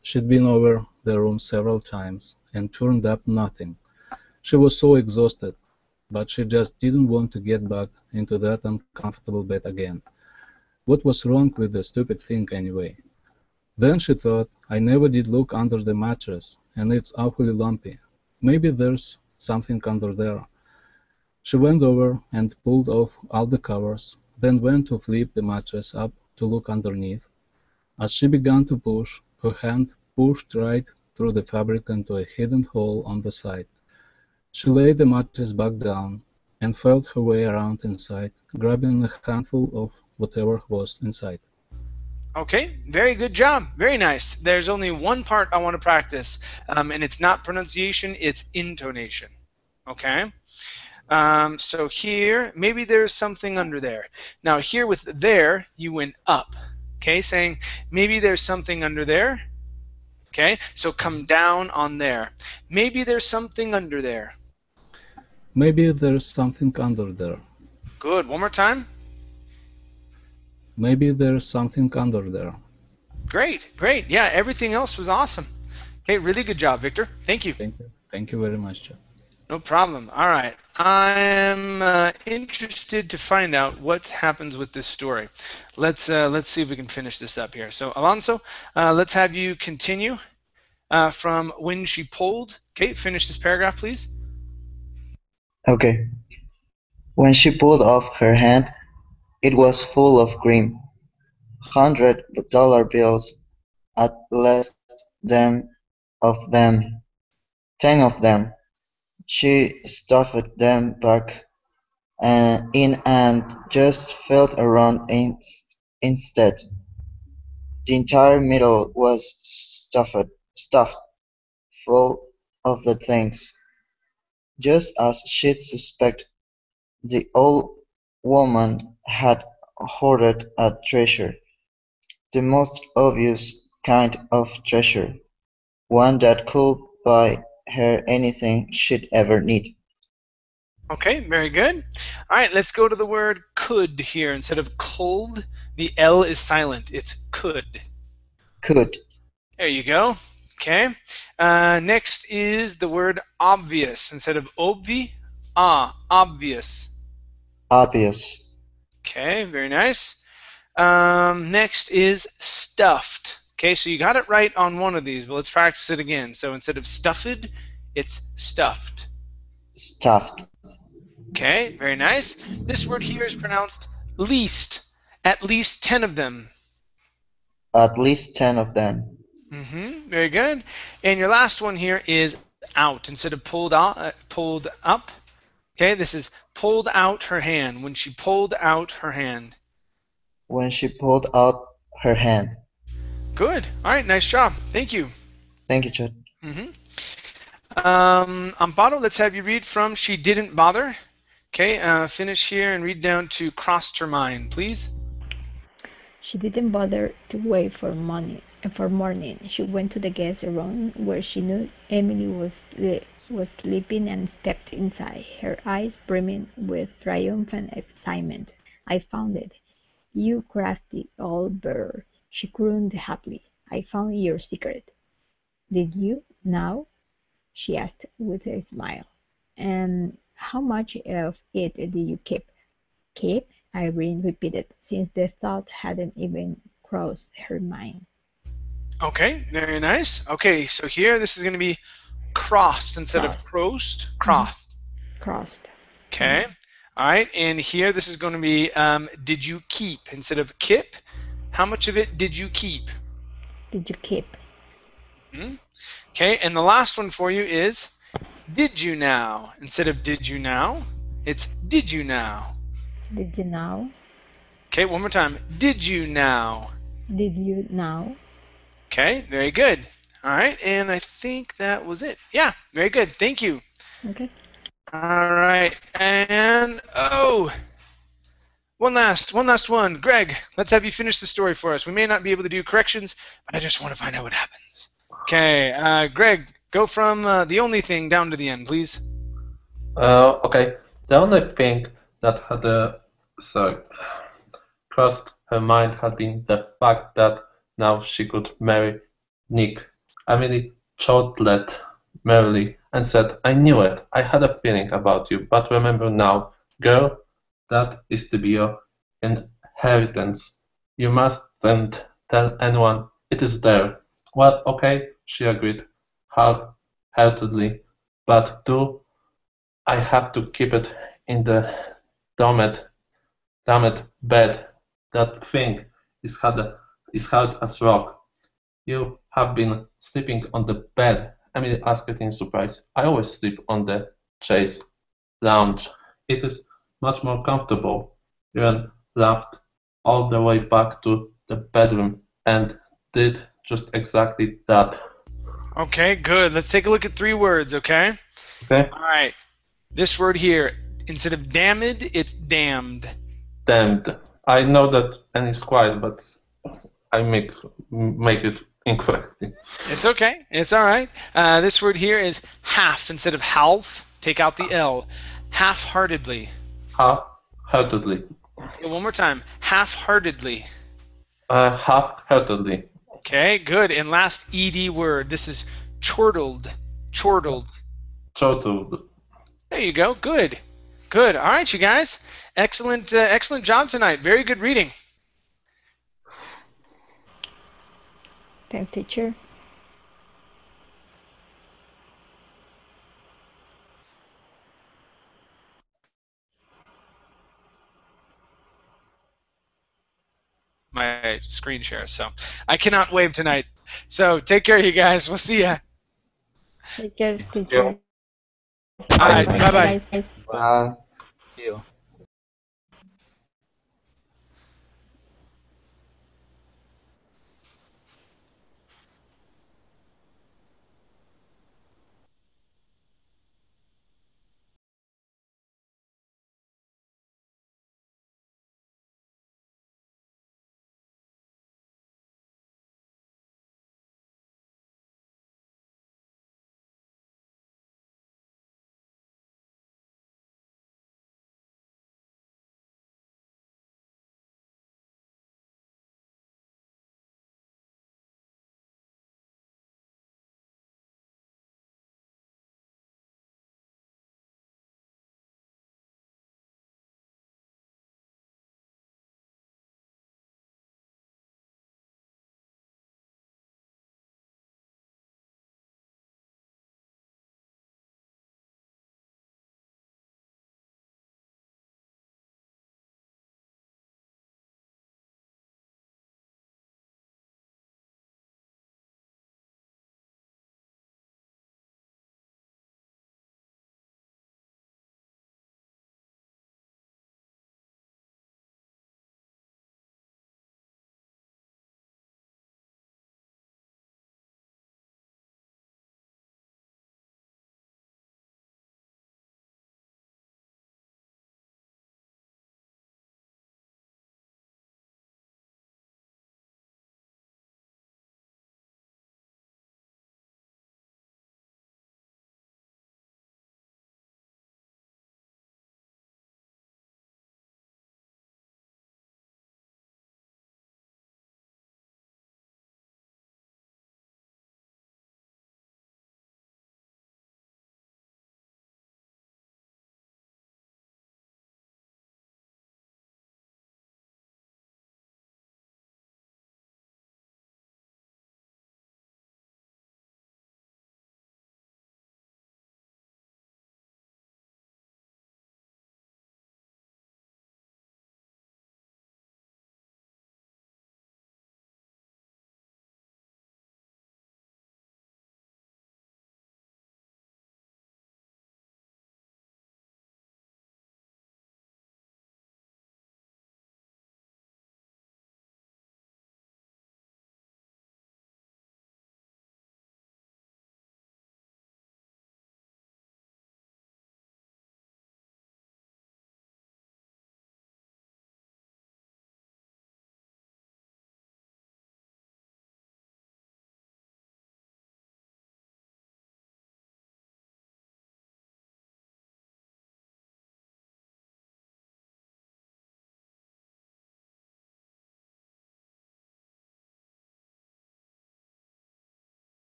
She'd been over the room several times and turned up nothing. She was so exhausted, but she just didn't want to get back into that uncomfortable bed again. What was wrong with the stupid thing anyway? Then she thought, I never did look under the mattress, and it's awfully lumpy. Maybe there's something under there. She went over and pulled off all the covers, then went to flip the mattress up to look underneath. As she began to push, her hand pushed right through the fabric into a hidden hole on the side. She laid the mattress back down and felt her way around inside, grabbing a handful of whatever was inside. Okay, very good job. Very nice. There's only one part I want to practice, and it's not pronunciation, it's intonation. Okay? So here, maybe there's something under there. Now here with there, you went up. Okay, saying maybe there's something under there. Okay, so come down on there. Maybe there's something under there. Maybe there's something under there. Good. One more time. Maybe there's something under there. Great, great. Yeah, everything else was awesome. Okay, really good job, Victor. Thank you. Thank you. Thank you very much, Chad. No problem. All right. I'm interested to find out what happens with this story. Let's see if we can finish this up here. So, Alonso, let's have you continue from when she pulled. Okay, finish this paragraph, please. Okay. When she pulled off her hand, it was full of cream. $100 bills, at least of them, 10 of them. She stuffed them back in and just felt around instead. The entire middle was stuffed full of the things, just as she'd suspected. The old woman had hoarded a treasure, the most obvious kind of treasure, one that could buy her anything she'd ever need. Okay, very good. All right, let's go to the word could here. Instead of cold, the L is silent. It's could. Could. There you go. Okay. Next is the word obvious. Instead of obvi, obvious. Obvious. Okay, very nice. Next is stuffed. Okay, so you got it right on one of these, but let's practice it again. So instead of stuffed, it's stuffed. Stuffed. Okay, very nice. This word here is pronounced least. At least 10 of them. At least 10 of them. Very good. And your last one here is out. Instead of pulled up. Okay, this is pulled out her hand. When she pulled out her hand. When she pulled out her hand. Good. All right, nice job. Thank you. Thank you, Chad. Amparo, let's have you read from She Didn't Bother. Okay, finish here and read down to crossed her mind, please. She didn't bother to wait for morning. She went to the guest room where she knew Emily was sleeping and stepped inside, her eyes brimming with triumphant excitement. "I found it, you crafty old bird," she crooned happily. "I found your secret." "Did you, now?" she asked with a smile. "And how much of it did you keep?" "Keep?" Irene repeated, since the thought hadn't even crossed her mind. Okay, very nice. Okay, so here this is going to be crossed instead of crossed. Crossed. Crossed. Okay. All right, and here this is going to be did you keep instead of kip. How much of it did you keep? Did you keep? Okay, and the last one for you is did you now instead of did you now. It's did you now. Did you now? Okay, one more time. Did you now? Did you now? Okay, very good. All right, and I think that was it. Yeah, very good. Thank you. Okay. All right, and one last one. Greg, let's have you finish the story for us. We may not be able to do corrections, but I just want to find out what happens. Okay, Greg, go from the only thing down to the end, please. Okay. The only thing that had crossed her mind had been the fact that now she could marry Nick. Emily chortled merrily and said, "I knew it. I had a feeling about you. But remember now, girl, that is to be your inheritance. You mustn't tell anyone it is there." "Well, okay," she agreed half-heartedly, "but do I have to keep it in the damned bed? That thing is hard as rock." "You have been sleeping on the bed?" Emily asked in surprise. "I always sleep on the chaise lounge. It is much more comfortable." Erin laughed all the way back to the bedroom and did just exactly that. Okay, good. Let's take a look at 3 words, okay? Okay? All right. This word here, instead of damned, it's damned. Damned. I know that N is quiet, but I make it incorrectly. It's okay. It's all right. This word here is half instead of half. Take out the L. Half-heartedly. Half-heartedly. Okay, one more time. Half-heartedly. Half-heartedly. Okay, good. And last ed word. This is chortled. Chortled. Chortled. There you go. Good. Good. All right, you guys. Excellent job tonight. Very good reading. Thanks, teacher. My screen share. So I cannot wave tonight. So take care, you guys. We'll see ya. Take care, Yeah. teacher. All right. Bye, Bye bye. guys. Bye. See you.